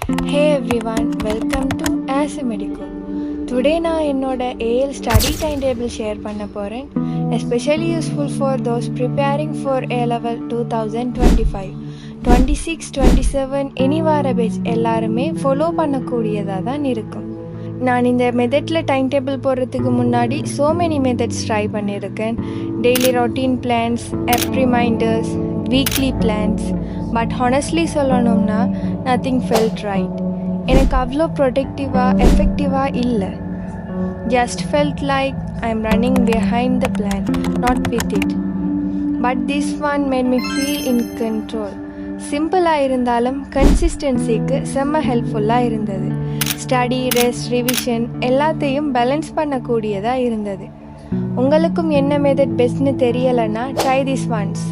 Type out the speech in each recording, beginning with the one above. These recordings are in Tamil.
Hey everyone, welcome to Asymedico. Today நான் என்னோட AL study timetable ஷேர் பண்ண போகிறேன். Especially useful for those preparing for A-Level 2025. 26, 27 இனி வார பேட்ச் எல்லாருமே ஃபாலோ பண்ணக்கூடியதாக தான் இருக்கும். நான் இந்த மெத்தடில் டைம் டேபிள் போடுறதுக்கு முன்னாடி many மெத்தட்ஸ் ட்ரை பண்ணியிருக்கேன். Daily routine plans, app reminders, weekly plans. But honestly சொல்லணும்னா நத்திங் ஃபெல்ட் ரைட். எனக்கு அவ்வளோ ப்ரொடக்டிவாக எஃபெக்டிவாக இல்லை. Just felt like I am running behind the plan, not with it. But this one made me feel in control. சிம்பிளாக இருந்தாலும் கன்சிஸ்டன்சிக்கு செம்ம ஹெல்ப்ஃபுல்லாக இருந்தது. ஸ்டடி, ரெஸ்ட், ரிவிஷன் எல்லாத்தையும் பேலன்ஸ் பண்ணக்கூடியதாக இருந்தது. உங்களுக்கும் என்ன மெத்தட் பெஸ்ட்னு தெரியலைன்னா ட்ரை திஸ் ஒன்ஸ்.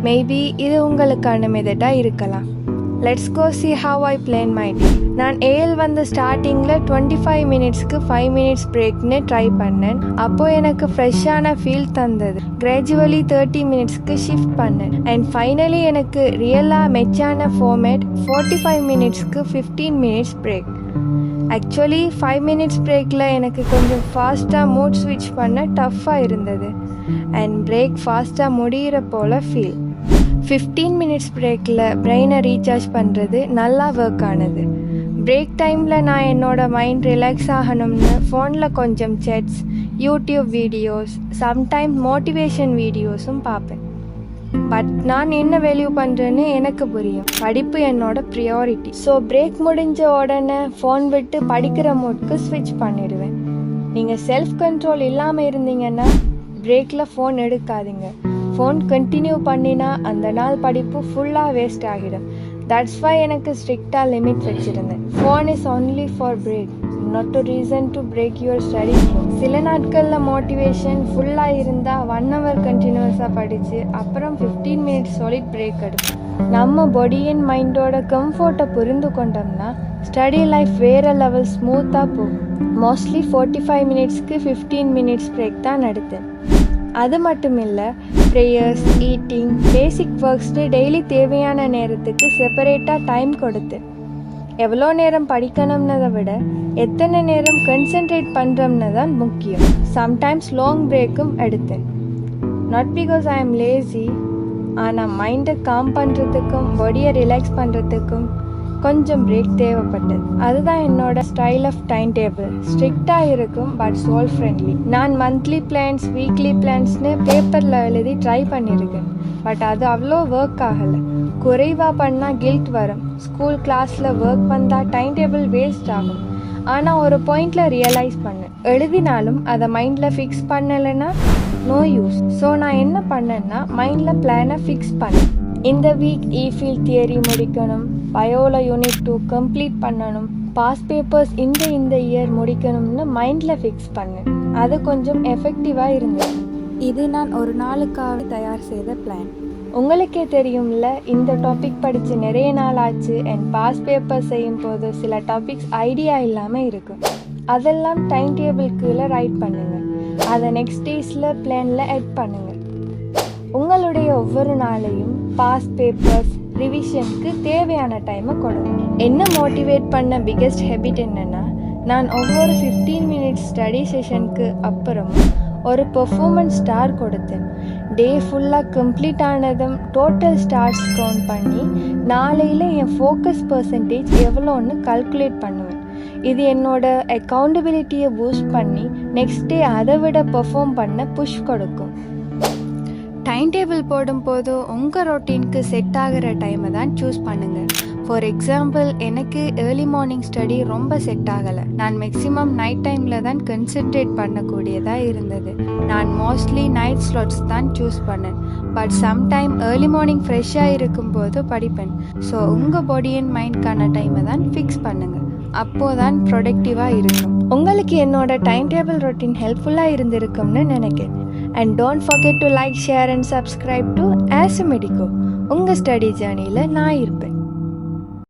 மேபி இது உங்களுக்கான மெத்தடாக இருக்கலாம். Let's go see how I plan my day. நான் ஏஎல் வந்த ஸ்டார்டிங்கில் 25 மினிட்ஸ்க்கு 5 மினிட்ஸ் பிரேக்னு ட்ரை பண்ணேன். அப்போது எனக்கு ஃப்ரெஷ்ஷான ஃபீல் தந்தது. கிராஜுவலி 30 மினிட்ஸ்க்கு ஷிஃப்ட் பண்ணேன். அண்ட் ஃபைனலி எனக்கு ரியலாக மெச்சான ஃபார்மேட் 45 மினிட்ஸ்க்கு 15 மினிட்ஸ் பிரேக். ஆக்சுவலி 5 மினிட்ஸ் பிரேக்கில் எனக்கு கொஞ்சம் ஃபாஸ்ட்டாக மூட் ஸ்விட்ச் பண்ண டஃப்பாக இருந்தது. அண்ட் பிரேக் ஃபாஸ்ட்டாக முடிகிற போல் ஃபீல். 15 மினிட்ஸ் பிரேக்கில் பிரெயினை ரீசார்ஜ் பண்ணுறது நல்லா ஒர்க் ஆனது. பிரேக் டைமில் நான் என்னோட மைண்ட் ரிலாக்ஸ் ஆகணும்னு ஃபோனில் கொஞ்சம் sets, YouTube videos, sometime motivation வீடியோஸும் பார்ப்பேன். பட் நான் என்ன வேல்யூ பண்ணுறேன்னு எனக்கு புரியும். படிப்பு என்னோட ப்ரியாரிட்டி. ஸோ பிரேக் முடிஞ்ச உடனே ஃபோன் விட்டு படிக்கிற மோட்க்கு ஸ்விட்ச் பண்ணிடுவேன். நீங்கள் செல்ஃப் கண்ட்ரோல் இல்லாமல் இருந்தீங்கன்னா பிரேக்கில் ஃபோன் எடுக்காதீங்க. ஃபோன் கண்டினியூ பண்ணினா அந்த நாள் படிப்பு ஃபுல்லாக வேஸ்ட் ஆகிடும். தட்ஸ் வை எனக்கு ஸ்ட்ரிக்டாக லிமிட் வச்சுருந்தேன். Phone is only for break, not to reason to break your study. சில நாட்களில் மோட்டிவேஷன் ஃபுல்லாக இருந்தால் 1 hour கண்டினியூஸாக படித்து அப்புறம் 15 மினிட்ஸ் சாலிட் பிரேக் எடுப்போம். நம்ம பாடி அண்ட் மைண்டோட கம்ஃபர்ட்டை புரிந்து கொண்டோம்னா ஸ்டடி லைஃப் வேறு லெவல் ஸ்மூத்தாக போகும். மோஸ்ட்லி 45 மினிட்ஸ்க்கு 15 மினிட்ஸ் பிரேக் தான் எடுத்தேன். அது மட்டும் இல்லை, ப்ரேயர்ஸ், ஈட்டிங், பேசிக் ஒர்க்ஸ்னு டெய்லி தேவையான நேரத்துக்கு செப்பரேட்டாக டைம் கொடுத்தேன். எவ்வளோ நேரம் படிக்கணும்னதை விட எத்தனை நேரம் கன்சென்ட்ரேட் பண்ணுறோம்னு தான் முக்கியம். சம்டைம்ஸ் லாங் பிரேக்கும் எடுத்தேன். Not because I am lazy, ஆனால் மைண்டை காம் பண்ணுறதுக்கும் பாடியை ரிலாக்ஸ் பண்ணுறதுக்கும் கொஞ்சம் பிரேக் தேவைப்பட்டது. அதுதான் என்னோட ஸ்டைல் ஆஃப் டைம் டேபிள். ஸ்ட்ரிக்டாக இருக்கும் பட் சோல் ஃப்ரெண்ட்லி. நான் மந்த்லி பிளான்ஸ், வீக்லி பிளான்ஸ்னு பேப்பரில் எழுதி ட்ரை பண்ணியிருக்கேன். பட் அது அவ்வளோ ஒர்க் ஆகலை. குறைவாக பண்ணால் கில்ட் வரும். ஸ்கூல் கிளாஸில் ஒர்க் வந்தால் டைம் டேபிள் வேஸ்ட் ஆகும். ஆனால் ஒரு பாயிண்டில் ரியலைஸ் பண்ணேன், எழுதினாலும் அதை மைண்டில் ஃபிக்ஸ் பண்ணலைன்னா நோ யூஸ். ஸோ நான் என்ன பண்ணேன்னா மைண்டில் பிளானை ஃபிக்ஸ் பண்ணேன். இந்த வீக் ஃபீல்ட் தியரி முடிக்கணும், பயோவில் யூனிட் 2 கம்ப்ளீட் பண்ணணும், பாஸ் பேப்பர்ஸ் இந்த இயர் முடிக்கணும்னு மைண்டில் ஃபிக்ஸ் பண்ணேன். அது கொஞ்சம் எஃபெக்டிவாக இருந்தது. இது நான் ஒரு நாளுக்காக தயார் செய்த பிளான். உங்களுக்கே தெரியும்ல, இந்த டாபிக் படித்து நிறைய நாள் ஆச்சு. அண்ட் பாஸ் பேப்பர் செய்யும் போது சில டாபிக்ஸ் ஐடியா இல்லாமல் இருக்கும். அதெல்லாம் டைம் டேபிள்குள்ளே ரைட் பண்ணுங்கள். அதை நெக்ஸ்ட் டேஸில் பிளானில் ஆட் பண்ணுங்கள். உங்களுடைய ஒவ்வொரு நாளையும் பாஸ் பேப்பர்ஸ், ரிவிஷனுக்கு தேவையான டைமை கொடுங்க. என்ன மோட்டிவேட் பண்ண பிக்கெஸ்ட் ஹேபிட் என்னென்னா, நான் ஒவ்வொரு 15 மினிட்ஸ் ஸ்டடி செஷனுக்கு அப்புறமும் ஒரு பெர்ஃபார்மன்ஸ் ஸ்டார் கொடுத்தேன். டே ஃபுல்லாக கம்ப்ளீட் ஆனதும் டோட்டல் ஸ்டார்ஸ் கவுண்ட் பண்ணி நாளையில் என் ஃபோக்கஸ் பர்சன்டேஜ் எவ்வளோன்னு கால்குலேட் பண்ணுவேன். இது என்னோட அக்கௌண்டபிலிட்டியை பூஸ்ட் பண்ணி நெக்ஸ்ட் டே அதை விட பெர்ஃபார்ம் பண்ண புஷ் கொடுக்கும். டைம் டேபிள் போடும்போது உங்கள் ரொட்டீனுக்கு செட் ஆகிற டைமை தான் சூஸ் பண்ணுங்கள். ஃபார் எக்ஸாம்பிள், எனக்கு ஏர்லி மார்னிங் ஸ்டடி ரொம்ப செட் ஆகலை. நான் மேக்ஸிமம் நைட் டைமில் தான் கன்சென்ட்ரேட் பண்ணக்கூடியதாக இருந்தது. நான் மோஸ்ட்லி நைட் ஸ்லாட்ஸ் தான் சூஸ் பண்ணேன். பட் சம்டைம் ஏர்லி மார்னிங் ஃப்ரெஷ்ஷாக இருக்கும்போது படிப்பேன். ஸோ உங்கள் பாடி அண்ட் மைண்ட்கான டைமை தான் ஃபிக்ஸ் பண்ணுங்கள். அப்போது தான் ப்ரொடக்டிவாக இருக்கும். உங்களுக்கு என்னோட டைம் டேபிள் ரொட்டீன் ஹெல்ப்ஃபுல்லாக இருந்திருக்கும்னு நினைக்கிறேன். And don't forget to like, share and subscribe to Asymedico. உங்கள் ஸ்டடி ஜேர்னியில் நான் இருப்பேன்.